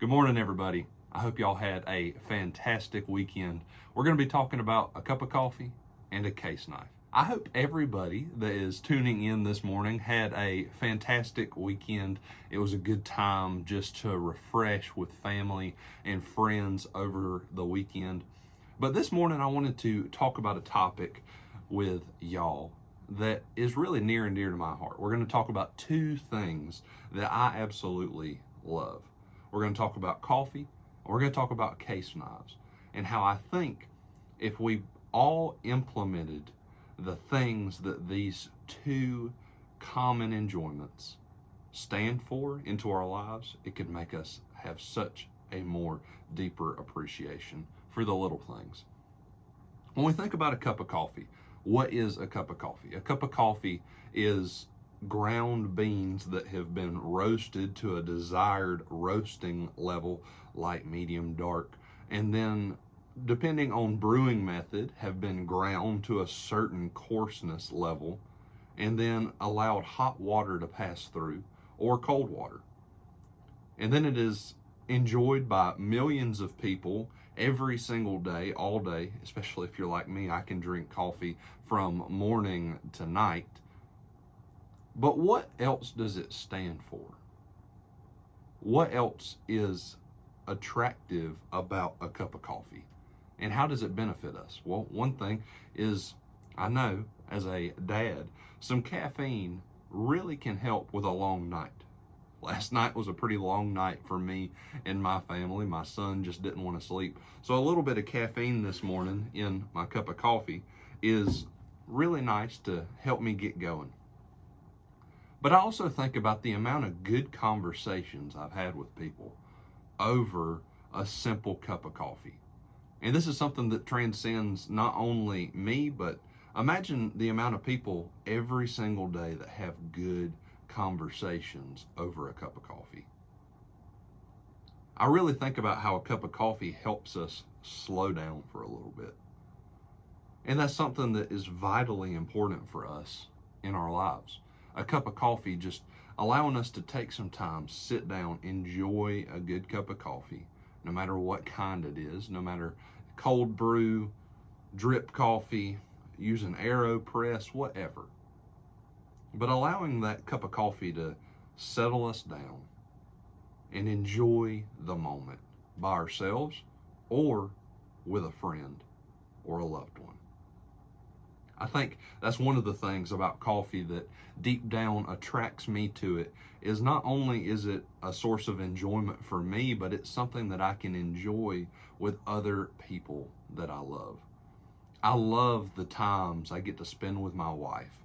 Good morning, everybody. I hope y'all had a fantastic weekend. We're going to be talking about a cup of coffee and a case knife. I hope everybody that is tuning in this morning had a fantastic weekend. It was a good time just to refresh with family and friends over the weekend. But this morning, I wanted to talk about a topic with y'all that is really near and dear to my heart. We're going to talk about two things that I absolutely love. We're going to talk about coffee, and we're going to talk about case knives, and how I think if we all implemented the things that these two common enjoyments stand for into our lives, it could make us have such a more deeper appreciation for the little things. When we think about a cup of coffee, what is a cup of coffee? A cup of coffee is ground beans that have been roasted to a desired roasting level, light, medium, dark, and then depending on brewing method have been ground to a certain coarseness level and then allowed hot water to pass through or cold water. And then it is enjoyed by millions of people every single day, all day, especially if you're like me. I can drink coffee from morning to night. But what else does it stand for? What else is attractive about a cup of coffee? And how does it benefit us? Well, one thing is, I know as a dad, some caffeine really can help with a long night. Last night was a pretty long night for me and my family. My son just didn't want to sleep. So a little bit of caffeine this morning in my cup of coffee is really nice to help me get going. But I also think about the amount of good conversations I've had with people over a simple cup of coffee. And this is something that transcends not only me, but imagine the amount of people every single day that have good conversations over a cup of coffee. I really think about how a cup of coffee helps us slow down for a little bit. And that's something that is vitally important for us in our lives. A cup of coffee just allowing us to take some time, sit down, enjoy a good cup of coffee, no matter what kind it is, no matter cold brew, drip coffee, using AeroPress, whatever. But allowing that cup of coffee to settle us down and enjoy the moment by ourselves or with a friend or a loved one. I think that's one of the things about coffee that deep down attracts me to it is not only is it a source of enjoyment for me, but it's something that I can enjoy with other people that I love. I love the times I get to spend with my wife,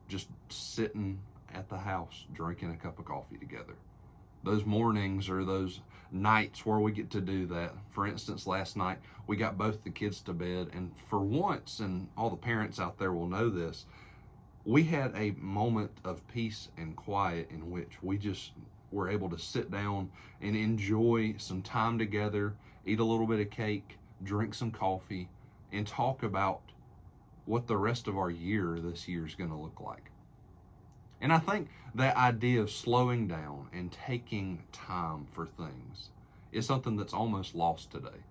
just sitting at the house drinking a cup of coffee together. Those mornings or those nights where we get to do that. For instance, last night we got both the kids to bed, and for once, and all the parents out there will know this, we had a moment of peace and quiet in which we just were able to sit down and enjoy some time together, eat a little bit of cake, drink some coffee, and talk about what the rest of our year this year is going to look like. And I think that idea of slowing down and taking time for things is something that's almost lost today.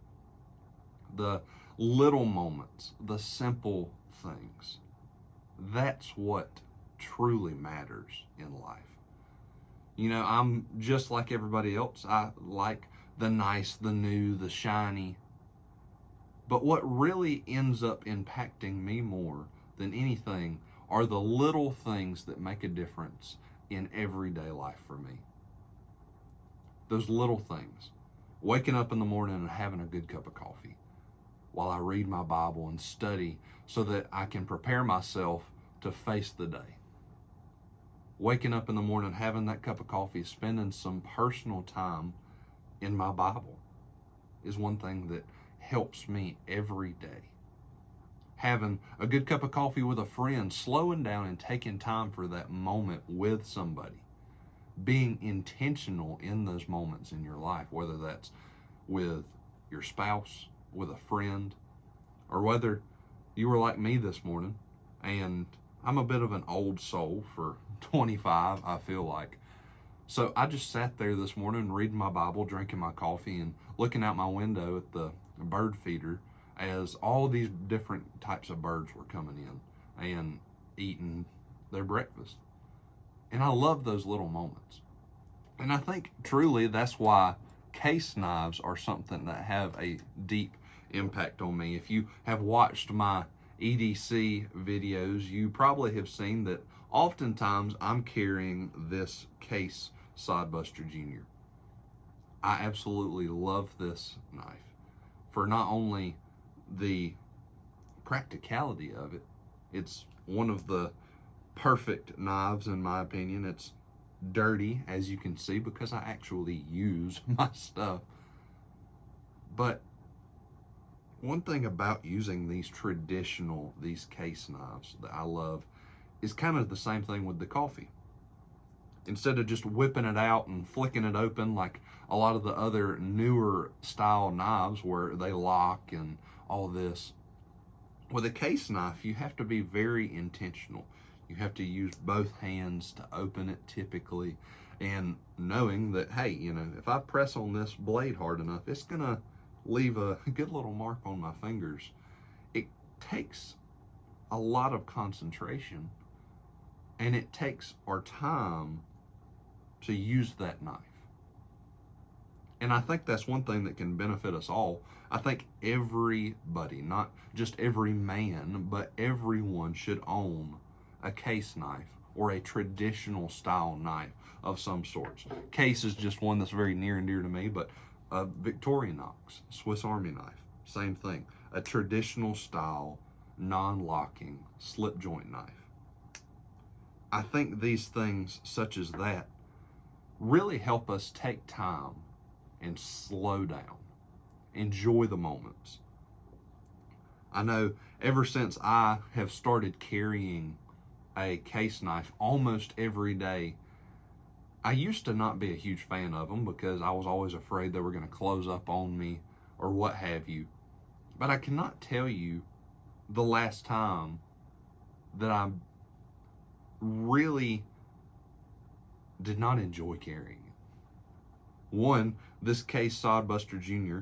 The little moments, the simple things, that's what truly matters in life. You know, I'm just like everybody else. I like the nice, the new, the shiny. But what really ends up impacting me more than anything are the little things that make a difference in everyday life for me. Those little things. Waking up in the morning and having a good cup of coffee while I read my Bible and study so that I can prepare myself to face the day. Waking up in the morning, having that cup of coffee, spending some personal time in my Bible is one thing that helps me every day. Having a good cup of coffee with a friend, slowing down and taking time for that moment with somebody, being intentional in those moments in your life, whether that's with your spouse, with a friend, or whether you were like me this morning, and I'm a bit of an old soul for 25, I feel like. So I just sat there this morning reading my Bible, drinking my coffee, and looking out my window at the bird feeder as all these different types of birds were coming in and eating their breakfast. And I love those little moments. And I think truly that's why case knives are something that have a deep impact on me. If you have watched my EDC videos, you probably have seen that oftentimes I'm carrying this case Sodbuster Jr. I absolutely love this knife for not only the practicality of it, it's one of the perfect knives in my opinion. It's dirty, as you can see, because I actually use my stuff. But one thing about using these case knives that I love is kind of the same thing with the coffee. Instead of just whipping it out and flicking it open like a lot of the other newer style knives where they lock and all this, with a case knife, you have to be very intentional. You have to use both hands to open it typically, and knowing that, hey, if I press on this blade hard enough, it's gonna leave a good little mark on my fingers. It takes a lot of concentration, and it takes our time to use that knife. And I think that's one thing that can benefit us all. I think everybody, not just every man, but everyone should own a case knife or a traditional style knife of some sorts. Case is just one that's very near and dear to me, but a Victorinox, Swiss Army knife, same thing. A traditional style, non-locking, slip joint knife. I think these things such as that really help us take time and slow down, enjoy the moments. I know ever since I have started carrying a case knife almost every day, I used to not be a huge fan of them because I was always afraid they were going to close up on me or what have you. But I cannot tell you the last time that I really did not enjoy carrying it. One, this case Sodbuster Jr.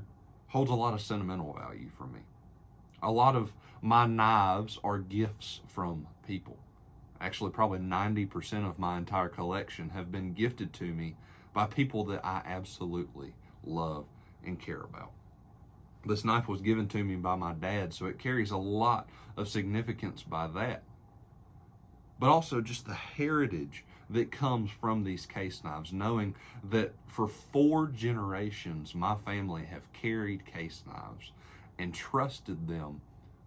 holds a lot of sentimental value for me. A lot of my knives are gifts from people. Actually, probably 90% of my entire collection have been gifted to me by people that I absolutely love and care about. This knife was given to me by my dad, so it carries a lot of significance by that. But also just the heritage that comes from these case knives, knowing that for 4 generations, my family have carried case knives and trusted them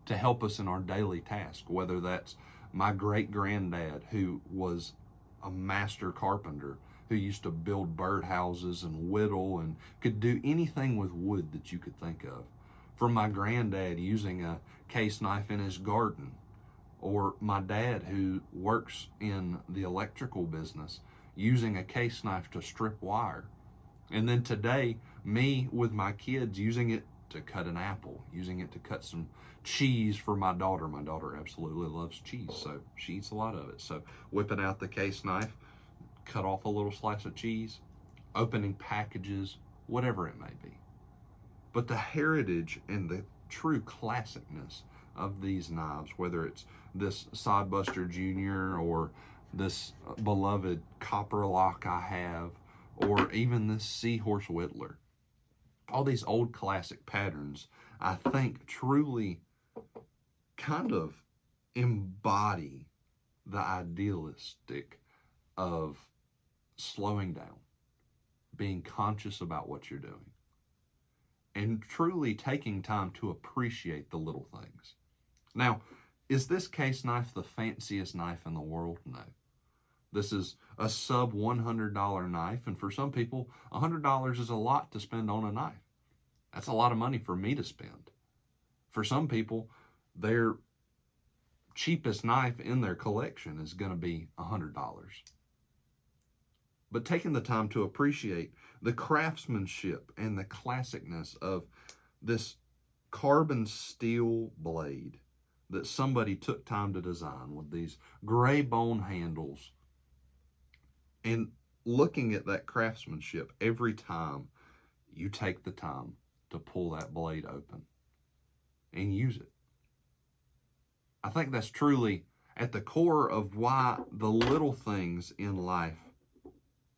to help us in our daily task, whether that's my great-granddad, who was a master carpenter, who used to build birdhouses and whittle and could do anything with wood that you could think of. From my granddad using a case knife in his garden, or my dad who works in the electrical business using a case knife to strip wire. And then today, me with my kids using it to cut an apple, using it to cut some cheese for my daughter. My daughter absolutely loves cheese, so she eats a lot of it. So whipping out the case knife, cut off a little slice of cheese, opening packages, whatever it may be. But the heritage and the true classicness of these knives, whether it's this Sodbuster Jr. or this beloved Copper Lock I have, or even this Seahorse Whittler, all these old classic patterns, I think truly kind of embody the idealistic of slowing down, being conscious about what you're doing, and truly taking time to appreciate the little things. Now, is this case knife the fanciest knife in the world? No. This is a sub $100 knife, and for some people, $100 is a lot to spend on a knife. That's a lot of money for me to spend. For some people, their cheapest knife in their collection is going to be $100. But taking the time to appreciate the craftsmanship and the classicness of this carbon steel blade that somebody took time to design with these gray bone handles, and looking at that craftsmanship every time you take the time to pull that blade open and use it. I think that's truly at the core of why the little things in life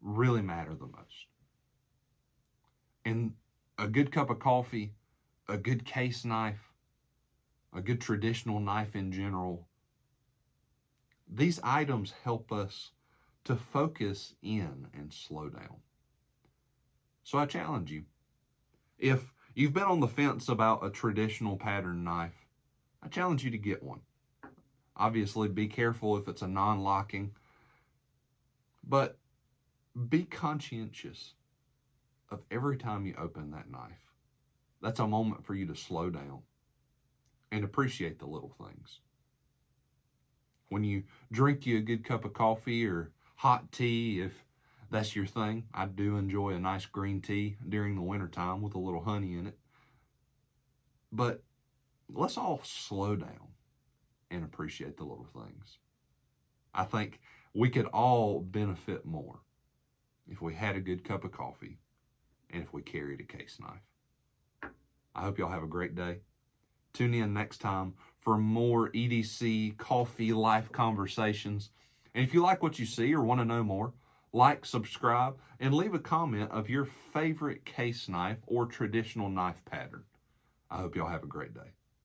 really matter the most. And a good cup of coffee, a good case knife, a good traditional knife in general, these items help us to focus in and slow down. So I challenge you, if you've been on the fence about a traditional pattern knife, I challenge you to get one. Obviously, be careful if it's a non-locking, but be conscientious of every time you open that knife. That's a moment for you to slow down and appreciate the little things. When you drink you a good cup of coffee or hot tea, if that's your thing, I do enjoy a nice green tea during the wintertime with a little honey in it. But let's all slow down and appreciate the little things. I think we could all benefit more if we had a good cup of coffee and if we carried a case knife. I hope y'all have a great day. Tune in next time for more EDC Coffee Life Conversations. And if you like what you see or want to know more, like, subscribe, and leave a comment of your favorite case knife or traditional knife pattern. I hope y'all have a great day.